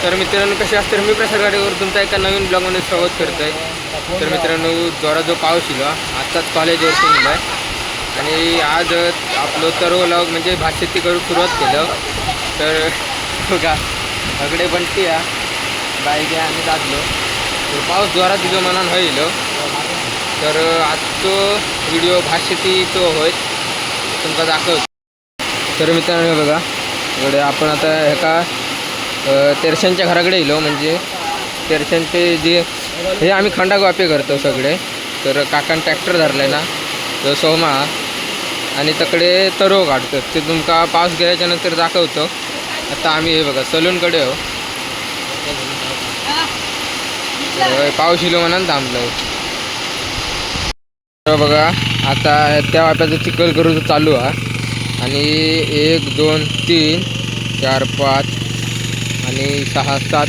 तर मित्रांनो कसे असतात, मी प्रसाद गाडीवर तुमचा एका नवीन ब्लॉगमध्ये स्वागत करतो आहे. तर मित्रांनो जोरा जो पाऊस येलो आत्ताच कॉलेजवरती निघाला आहे आणि आज आपलं सर्व ब्लॉग म्हणजे भातशेती करून सुरुवात केलं. तर बघा सगळे बनती या बाईक आम्ही जातलो. तर पाऊस जोरात दिलो मनान होईल. तर आजचो व्हिडिओ भातशेतीचो होय तुमका दाखवतो. तर मित्रांनो बघा इकडे आपण आता एका तेरशांच्या घराकडे येलो. म्हणजे तेरशांचे जे हे आम्ही खंडागवापे करतो सगळे. तर काकान ट्रॅक्टर धरला आहे ना तो सोमा आणि तकडे तरो काढतो. ते तुमका पाऊस गेल्याच्या नंतर दाखवतो. आता आम्ही हे बघा सलूनकडे हो. पाऊस येलो म्हणून थांबलो. तर बघा आता त्या वाप्याचं चिखल करून चालू आहे. आणि 1 2 3 4 5 आणि 6 7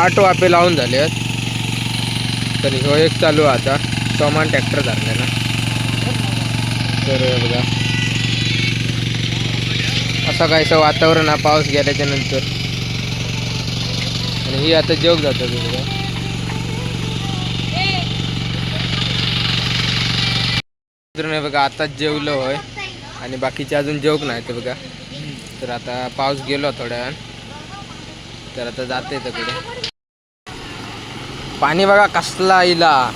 8 वापे लावून झाले आहेत. तर हो एक चालू आहे आता सोमान ट्रॅक्टर धरला ना. तर बघा असा काहीसं वातावरण आहे पाऊस गेल्याच्या नंतर. आणि ही आता जोग जातं बघा. नाही बघा आताच जेवलं होय आणि बाकीचे अजून जेवक नाही ते बघा. तर आता पाऊस गेलो थोड्या वेळ. तर आता जाते तिकडे पाणी बघा कसला इला.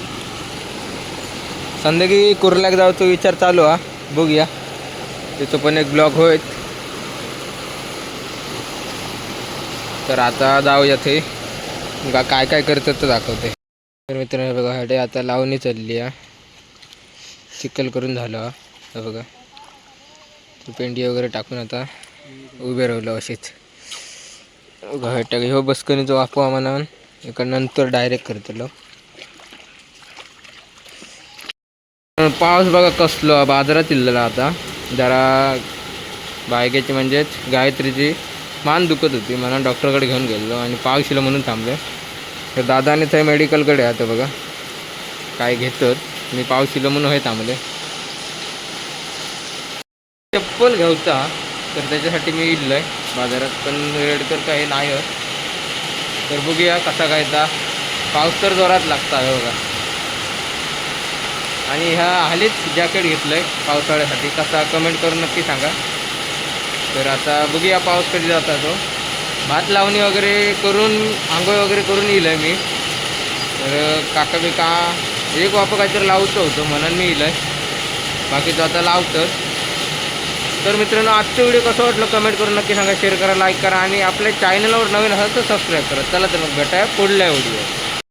संध्याकाळी कुर्ल्याक जायचा विचार चालू हा. बघूया त्याचं पण एक ब्लॉग होय. तर आता जाऊया ते बघा काय काय करतात तर दाखवते. तर मित्रांनो बघा हडे आता लावणी चालली आहे. चिखल करून झालं हा बघा. पेंडी वगैरे टाकून आता उभे राहिलो असेच. घट हो बसकनीचा वापवा म्हणून एका नंतर डायरेक्ट करतलो. पाऊस बघा कसलो बाजारात इल्लेला. आता जरा बायकेची म्हणजेच गायत्रीची मान दुखत होती म्हणून डॉक्टरकडे घेऊन गेलो आणि पाऊस येलो म्हणून थांबलो. तर दादाने ते मेडिकलकडे आता बघा काय घेतात. मी पाऊस येलो म्हणून हे थांबले. चप्पल घ्यायचा तर त्याच्यासाठी मी इल्लो आहे बाजारात. पण रेडकर काही नाही होत. तर बघूया कसा कायचा. पाऊस तर जोरात लागता आहे बघा. आणि ह्या हालीच जॅकेट घेतलं आहे पावसाळ्यासाठी. कसा कमेंट करून नक्की सांगा. तर आता बघूया पाऊस कधी जाता तो. भात लावणी वगैरे करून आंघोळ वगैरे करून येईल आहे मी. तर काका बिका एक वापं काहीतरी लावतं होतं म्हणून मी येईल आहे. बाकीचं आता लावतं. तर मित्रांनो आजचं व्हिडिओ कसं वाटलं कमेंट करून नक्की सांगा. शेअर करा, लाईक करा आणि आपल्या चॅनलवर नवीन असेल तर सबस्क्राईब करा. चला तर मग भेटाय पुढल्या व्हिडिओ.